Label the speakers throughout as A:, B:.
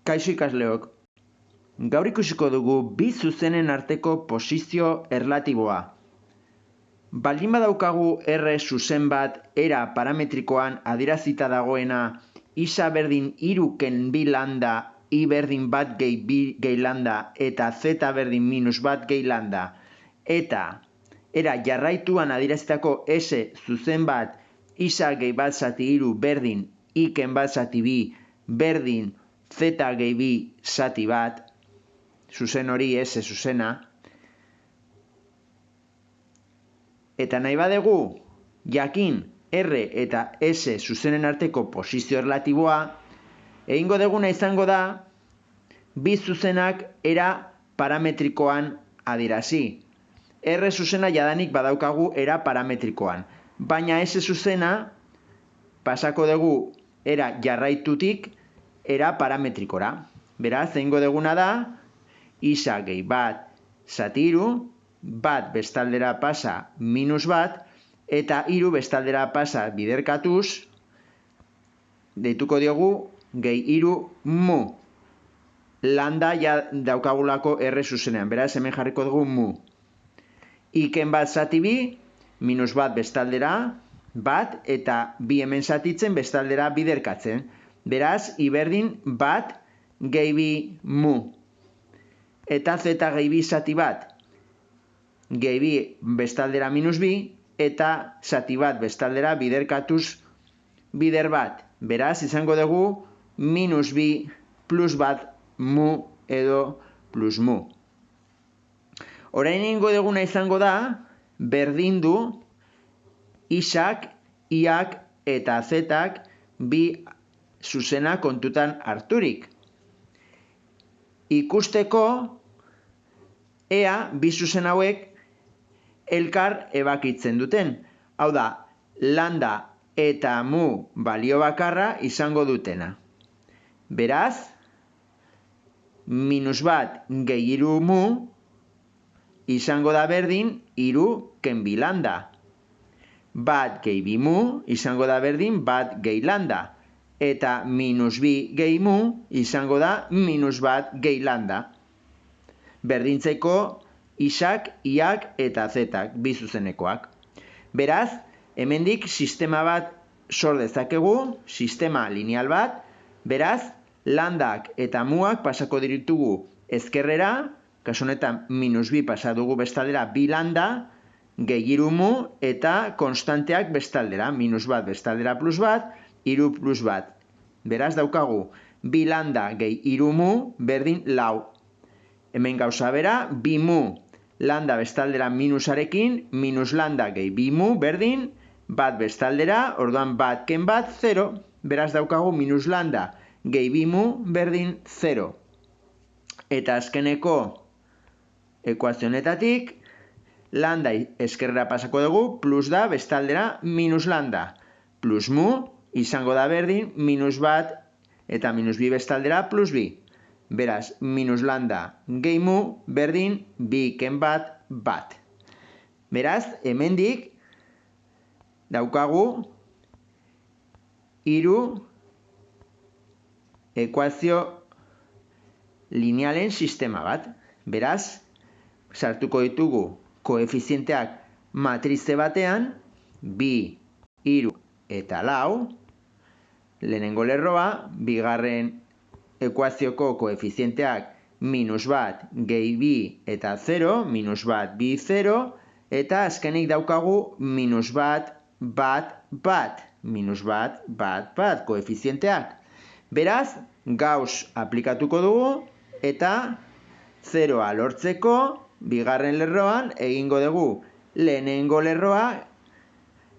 A: Kaixo ikasleok, gaur ikusiko dugu bi zuzenen arteko posizio erlatiboa. Baldin badaukagu R zuzen bat era parametrikoan adierazita dagoena isa berdin 3 ken 2 lambda, I berdin 1 gehi 2 lambda eta Z berdin -1 gehi lambda, eta era jarraituan adierazitako S zuzen bat isa gehi 1 zati 3 berdin I ken 1 zati 2 berdin Z gehi 2 zati 1, zuzen hori S zuzena, eta nahi badegu jakin R eta S zuzenen arteko posizio erlatiboa, egingo duguna izango da bi zuzenak era parametrikoan adierazi. R zuzena jadanik badaukagu era parametrikoan, baina S zuzena pasako dugu era jarraitutik era parametrikora. Beraz, egingo duguna da isa gehi 1 zati 3, 1 bestaldera pasa -1, eta 3 bestaldera pasa biderkatuz, deituko diogu gehi 3 mu. Lambda ja daukagulako R zuzenean, beraz hemen jarriko dugu mu. I ken 1 zati 2, -1 bestaldera 1, eta 2 hemen zatitzen bestaldera biderkatzen. Beraz, I berdin 1 gehi 2 mu. Eta Z gehi 2 zati 1, gehi 2 bestaldera -2, eta zati 1 bestaldera biderkatuz bider 1. Beraz, izango dugu -2 plus 1 mu edo plus mu. Orain egingo duguna izango da berdindu isak, iak eta zetak bi zuzena kontutan harturik. Ikusteko ea bi zuzen hauek elkar ebakitzen duten. Hau da, lambda eta mu balio bakarra izango dutena. Beraz, -1 gehi 3 mu izango da berdin 3 ken 2 lambda. 1 gehi 2 mu izango da berdin 1 gehi lambda. Eta -2 gehi mu izango da -1 gehi lambda. Berdintzeko isak, iak eta zetak, bi zuzenekoak. Beraz, hemendik sistema bat sor dezakegu, sistema lineal bat, beraz, lambdak eta muak pasako ditugu ezkerrera, kasu honetan -2 pasa dugu bestaldera 2 lambda, gehi 3 mu eta konstanteak bestaldera, -1 bestaldera plus 1, 3 plus 1. Beraz daukagu 2 lambda gehi 3 mu berdin 4. Hemen gauza bera, 2 mu lambda bestaldera minusarekin, minus lambda gehi 2 mu berdin 1 bestaldera, orduan 1 ken 1, 0. Beraz daukagu minus lambda gehi 2 mu berdin 0. Eta azkeneko ekuazionetatik, lambda eskerrera pasako dugu, plus da bestaldera minus lambda. Plus mu izango da berdin -1 eta -2 bestaldera plus 2. Beraz, minus lambda gehi mu berdin 2 ken 1, 1. Beraz, hemendik daukagu 3 ekuazio linealen sistema bat. Beraz, sartuko ditugu koefizienteak matrize batean, 2, 3 eta 4, lehenengo lerroa, bigarren ekuazioko koefizienteak -1 gehi 2 eta 0, -1, 2, 0, eta azkenik daukagu -1, 1, 1, -1, 1, 1 koefizienteak. Beraz, Gauss aplikatuko dugu eta 0a lortzeko bigarren lerroan egingo dugu lehenengo lerroa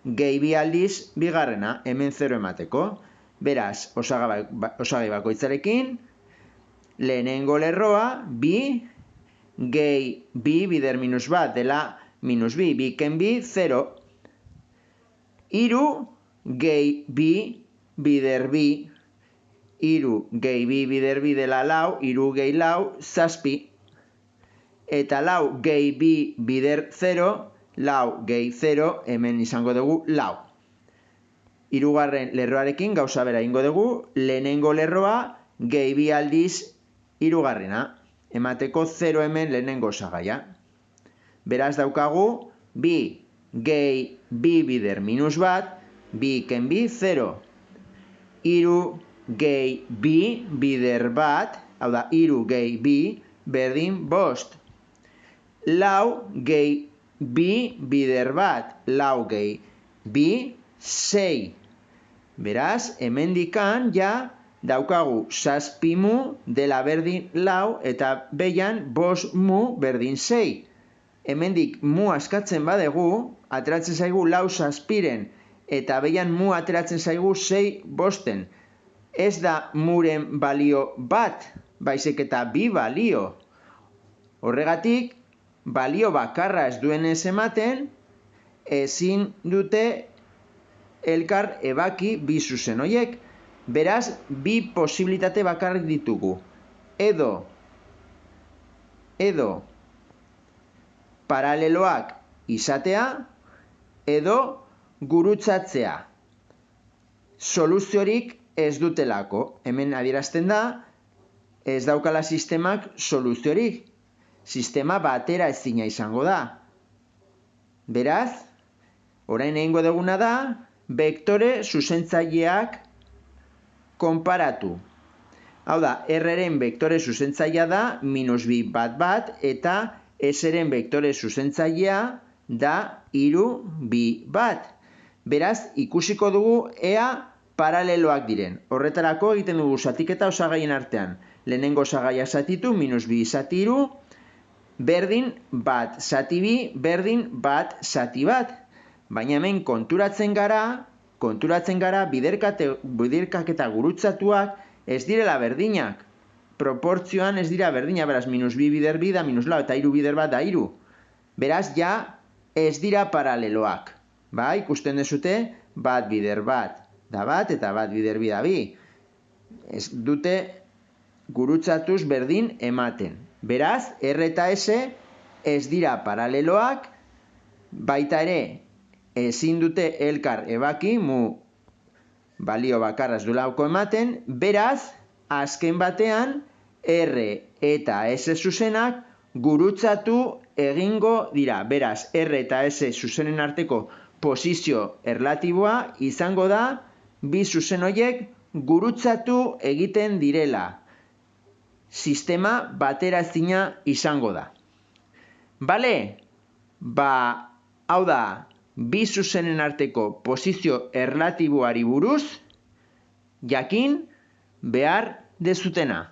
A: gehi 2 aldiz bigarrena, hemen 0 emateko. Beraz, osagai bakoitzarekin, lehenengo lerroa 2 gehi 2 bider -1 dela -2, 2 ken 2, 0. 3 gehi 2 bider 2, 3 gehi 2 bider 2 dela 4, 3 gehi 4, 7. Eta 4 gehi 2 bider 0, 4 gehi 0, hemen izango dugu 4. Hirugarren lerroarekin gauza bera egingo dugu, lehenengo lerroa gehi bi aldiz hirugarrena. Emateko 0 hemen lehenengo osagaia. Beraz daukagu, bi gehi bi bider minus bat, bi ken bi 0. Hiru gehi bi bider bat, hau da, hiru gehi bi berdin bost. Lau gehi bi bider bat, lau gehi bi, 6. Beraz, hemendikan ja daukagu 7 mu dela berdin lau eta beian 5 mu berdin 6. Hemendik mu askatzen badegu, ateratzen zaigu lau 7-ren eta beian mu ateratzen zaigu 6 bosten. Ez da muren balio bat, baizik eta bi balio. Horregatik, balio bakarra ez duenez ematen, ezin dute elkar ebaki bi zuzen horiek. Beraz, bi posibilitate bakarrik ditugu. Edo paraleloak izatea, edo gurutzatzea. Soluziorik ez dutelako. Hemen adierazten da, ez daukala sistemak soluziorik. Sistema batera ezina izango da. Beraz, orain egingo duguna da, bektore zuzentzaileak konparatu. Hau da, R-ren bektore zuzentzailea da -2 bat bat eta S-ren bektore zuzentzailea da 3 2 bat. Beraz, ikusiko dugu ea paraleloak diren. Horretarako egiten dugu zatiketa osagaien artean. Lehenengo osagaia zatitu, -2 zati 3, berdin bat zati 2, berdin bat zati bat. Baina hemen konturatzen gara biderkak eta gurutzatuak ez direla berdinak. Proportzioan ez dira berdinak, beraz, -2 bider bi da -lau eta 3 bider bat da 3. Beraz, ja ez dira paraleloak. Ba, ikusten dezute, bat bider bat da bat eta bat bider bi da bi. Ez dute gurutzatuz berdin ematen. Beraz, R eta S ez dira paraleloak, baita ere ezin dute elkar ebaki, mu balio bakarra ez duelako ematen, beraz, azken batean, R eta S zuzenak gurutzatu egingo dira. Beraz, R eta S zuzenen arteko posizio erlatiboa izango da, bi zuzen horiek gurutzatu egiten direla. Sistema bateraezina izango da. Bale? Ba, hau da, bi zuzenen arteko posizio erlatiboari buruz, jakin behar dezutena.